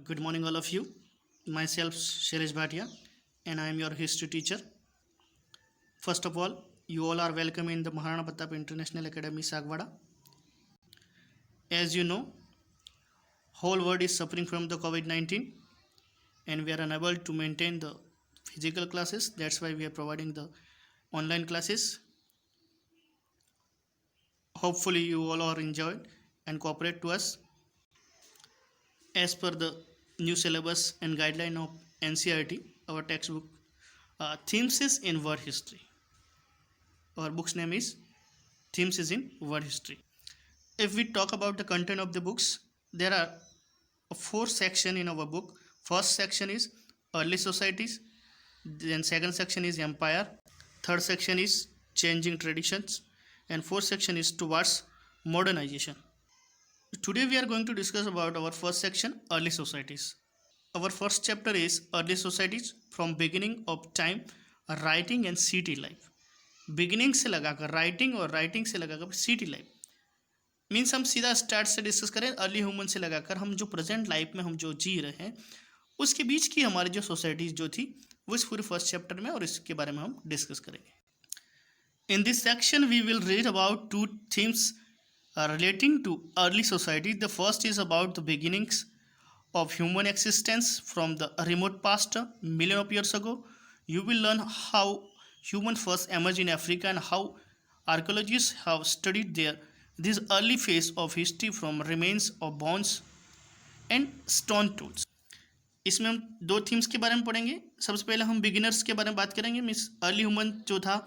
Good morning, all of you. Myself, Shailesh Bhatia, and I am your history teacher. First of all, you all are welcome in the Maharana Pratap International Academy, Sagwada. As you know, whole world is suffering from the COVID-19, and we are unable to maintain the physical classes. That's why we are providing the online classes. Hopefully, you all are enjoyed and cooperate to us. As per the new syllabus and guideline of NCERT, our textbook themes is in world history. Our book's name is Themes is in World History. If we talk about the content of the books, there are four sections in our book. First section is early societies, then second section is empire, third section is changing traditions, and fourth section is towards modernization. Today we are going to discuss about our first section, early societies. Our first chapter is early societies from beginning of time, writing and city life. Beginning से लगाकर writing और writing से लगाकर city life means हम सीधा start से discuss करें early human से लगाकर हम जो प्रेजेंट लाइफ में हम जो जी रहे हैं उसके बीच की हमारी जो सोसाइटीज जो थी वो इस पूरे फर्स्ट चैप्टर में और इसके बारे में हम डिस्कस करेंगे. In this section we will read about two themes relating to early society. The first is about the beginnings of human existence from the remote past million of years ago. You will learn how human first emerged in Africa and how archaeologists have studied this early phase of history from remains of bones and stone tools. इसमें हम दो themes के बारे में पढ़ेंगे. सबसे पहले हम बिगिनर्स के बारे में बात करेंगे. मीन्स अर्ली ह्यूमन जो था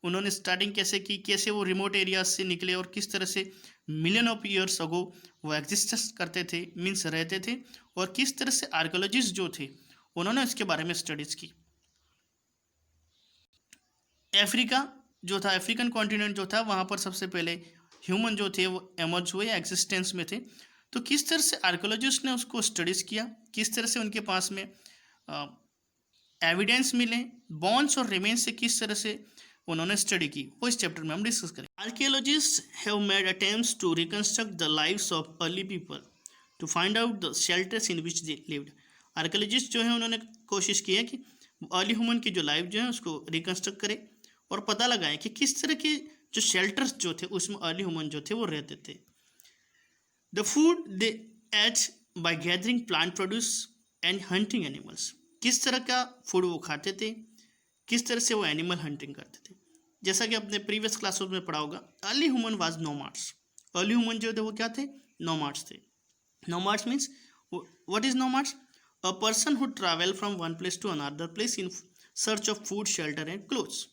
उन्होंने स्टार्टिंग कैसे की, कैसे वो रिमोट एरियाज से निकले और किस तरह से मिलियन ऑफ ईयर्स अगो वो एग्जिस्ट करते थे, मीन्स रहते थे, और किस तरह से आर्कियोलॉजिस्ट जो थे उन्होंने इसके बारे में स्टडीज़ की. अफ्रीका जो था, अफ्रीकन कॉन्टिनेंट जो था, वहाँ पर सबसे पहले ह्यूमन जो थे वो एमर्ज हुए, एग्जिस्टेंस में थे. तो किस तरह से आर्कियोलॉजिस्ट ने उसको स्टडीज़ किया, किस तरह से उनके पास में एविडेंस मिले, बॉन्स और रिमेन्स से किस तरह से उन्होंने स्टडी की, वो इस चैप्टर में हम डिस्कस करें. Archaeologist have made attempts to reconstruct the lives of early people to find out the shelters in which they lived. Archaeologist जो है उन्होंने कोशिश की है कि अर्ली ह्यूमन की जो लाइफ जो है उसको रिकंस्ट्रक्ट करे और पता लगाए कि किस तरह के जो शेल्टर्स जो थे उसमें अर्ली ह्यूमन जो थे वो रहते थे. The food they ate by gathering plant produce and hunting animals. किस तरह का फूड वो खाते थे, किस तरह से वो एनिमल हंटिंग करते थे. जैसा कि आपने प्रीवियस क्लासेस में पढ़ा होगा, early human was nomads. Early human जो थे वो क्या थे, नोमाड्स थे. Nomads means what is nomads? A person who travel from one place to another place in search of food, shelter and clothes.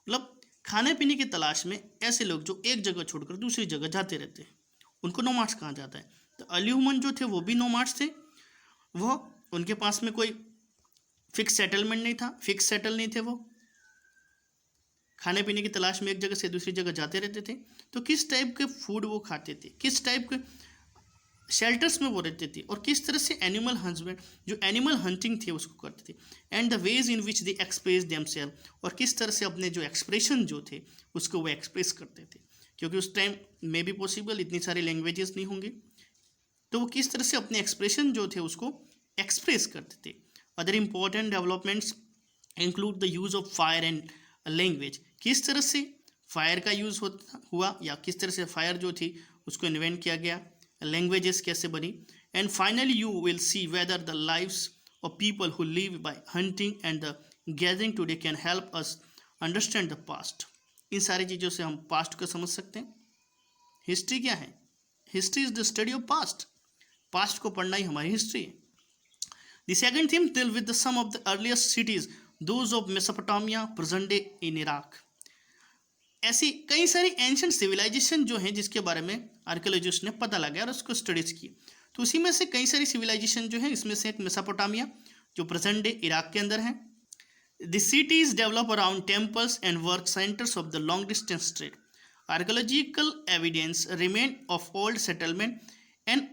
मतलब खाने पीने की तलाश में ऐसे लोग जो एक जगह छोड़कर दूसरी जगह जाते रहते हैं उनको नोमाड्स कहा जाता है. तो अर्ली ह्यूमन जो थे वो भी नोमाड्स थे. वो उनके पास में कोई फिक्स सेटलमेंट नहीं था, फिक्स सेटल नहीं थे, वो खाने पीने की तलाश में एक जगह से दूसरी जगह जाते रहते थे. तो किस टाइप के फूड वो खाते थे, किस टाइप के शेल्टर्स में वो रहते थे, और किस तरह से एनिमल हस्बैंड जो एनिमल हंटिंग थे उसको करते थे. And the ways in which they express themself, और किस तरह से अपने जो एक्सप्रेशन जो थे उसको वो एक्सप्रेस करते थे. क्योंकि उस टाइम मे बी पॉसिबल इतनी सारी लैंग्वेजेस नहीं होंगी, तो वो किस तरह से अपने एक्सप्रेशन जो थे उसको एक्सप्रेस करते थे. Other important developments include the use of fire and language. किस तरह से फायर का यूज़ हुआ या किस तरह से फायर जो थी उसको इन्वेंट किया गया, लैंग्वेजेस कैसे बनी. And finally you will see whether the lives of people who live by hunting and the gathering today can help us understand the past. इन सारी चीज़ों से हम पास्ट को समझ सकते हैं. हिस्ट्री क्या है? History is the study of past. Past को पढ़ना ही हमारी हिस्ट्री है. The second theme deal with some of the earliest cities, those of Mesopotamia, present day in Iraq. ऐसी कई सारी एंशिएंट सिविलाइजेशन जो हैं जिसके बारे में आर्कियोलॉजिस्ट ने पता लगाया और उसको स्टडीज की. तो उसी में से कई सारी सिविलाइजेशन जो है, इसमें से एक मेसोपोटामिया जो प्रेजेंट डे इराक के अंदर है. The cities develop around temples and work centres of the long distance trade. Archaeological evidence remain of old settlement and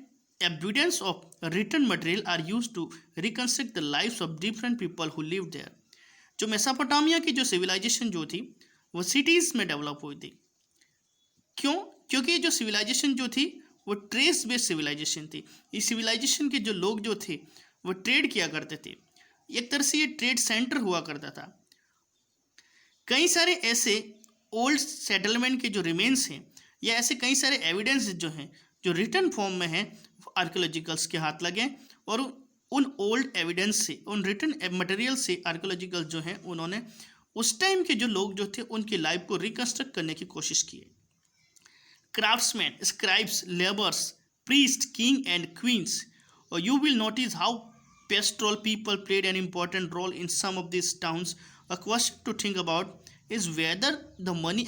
evidence of written material are used to reconstruct the lives of different people who lived there. जो Mesopotamia की जो civilisation जो थी वो cities में develop हुई थी. क्यों? क्योंकि जो सिविलाइजेशन जो थी वो ट्रेस बेस्ड सिविलाइजेशन थी. इस सिविलाइजेशन के जो लोग जो थे वो ट्रेड किया करते थे। एक तरह से ये ट्रेड सेंटर हुआ करता था। कई सारे ऐसे ओल्ड सेटलमेंट के जो रिमेन्स हैं या ऐसे कई सारे एविडेंस जो हैं जो रिटर्न फॉर्म में हैं आर्कियोलॉजिकल्स के हाथ लगे और उन ओल्ड एविडेंस से, उन रिटर्न मटेरियल से आर्कियोलॉजिकल जो हैं उन्होंने उस टाइम के जो लोग जो थे उनकी लाइफ को रिकंस्ट्रक्ट करने की कोशिश की है। Craftsmen, scribes, laborers, priests, king and queens. You will notice how pastoral people played an important role in some of these towns. A question to think about is whether the many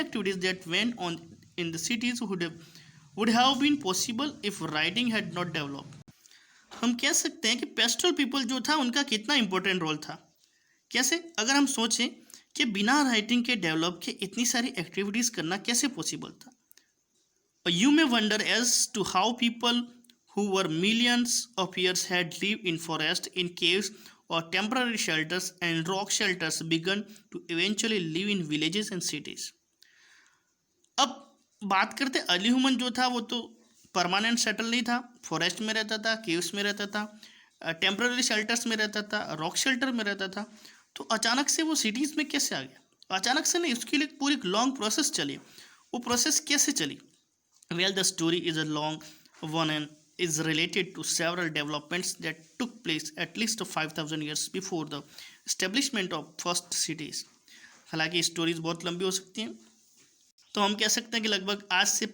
activities that went on in the cities would have been possible if writing had not developed. हम कह सकते हैं कि pastel people जो था उनका कितना important role था। कैसे? अगर हम सोचें कि बिना राइटिंग के डेवलप के इतनी सारी एक्टिविटीज़ करना कैसे पॉसिबल था। You may wonder as to how people who were millions of years had live in forest, in caves और temporary shelters and rock shelters began to eventually live in villages and cities. अब बात करते early human जो था वो तो permanent settle नहीं था, फॉरेस्ट में रहता था, केव्स में रहता था, टेम्पररी शेल्टर्स में रहता था, रॉक शेल्टर में रहता था। तो अचानक से वो सिटीज़ में कैसे आ गया? अचानक से नहीं, उसके लिए पूरी लॉन्ग प्रोसेस चली। वो प्रोसेस कैसे चली? Well, the story is a long one and is related to several developments that took place at least 5,000 years before the establishment of first cities. हालांकि स्टोरीज बहुत लंबी हो सकती हैं, तो हम कह सकते हैं कि लगभग आज से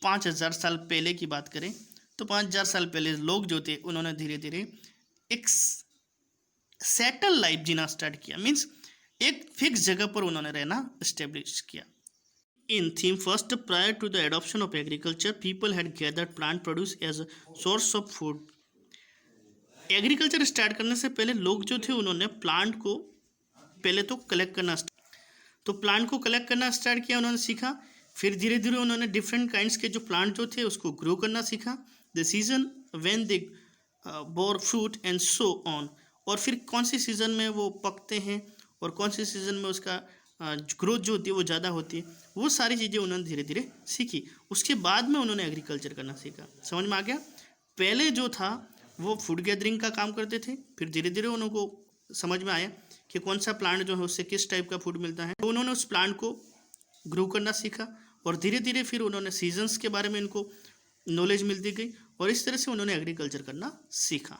5,000 साल पहले की बात करें तो 5,000 साल पहले लोग जो थे उन्होंने धीरे धीरे एक सेटल लाइफ जीना स्टार्ट किया। मीन्स एक फिक्स जगह पर उन्होंने रहना इस्टेब्लिश किया। In theme first, prior to the adoption of agriculture, people had gathered plant produce as a source of food. Agriculture start करने से पहले लोग जो थे उन्होंने प्लांट को पहले तो कलेक्ट करना स्टार्ट किया, उन्होंने सीखा। फिर धीरे धीरे उन्होंने डिफरेंट काइंड्स के जो प्लांट जो थे उसको ग्रो करना सीखा। The season when they bore fruit and so on, और फिर कौन से सीज़न में वो पकते हैं और कौन से सीज़न में उसका ग्रोथ जो होती है वो ज़्यादा होती है, वो सारी चीज़ें उन्होंने धीरे धीरे सीखी। उसके बाद में उन्होंने एग्रीकल्चर करना सीखा। समझ में आ गया? पहले जो था वो फूड गैदरिंग का काम करते थे, फिर धीरे धीरे उनको समझ में आया कि कौन सा प्लांट जो है उससे किस टाइप का फूड मिलता है, तो उन्होंने उस प्लांट को ग्रो करना सीखा और धीरे धीरे फिर उन्होंने सीजन्स के बारे में इनको नॉलेज मिलती गई और इस तरह से उन्होंने एग्रीकल्चर करना सीखा।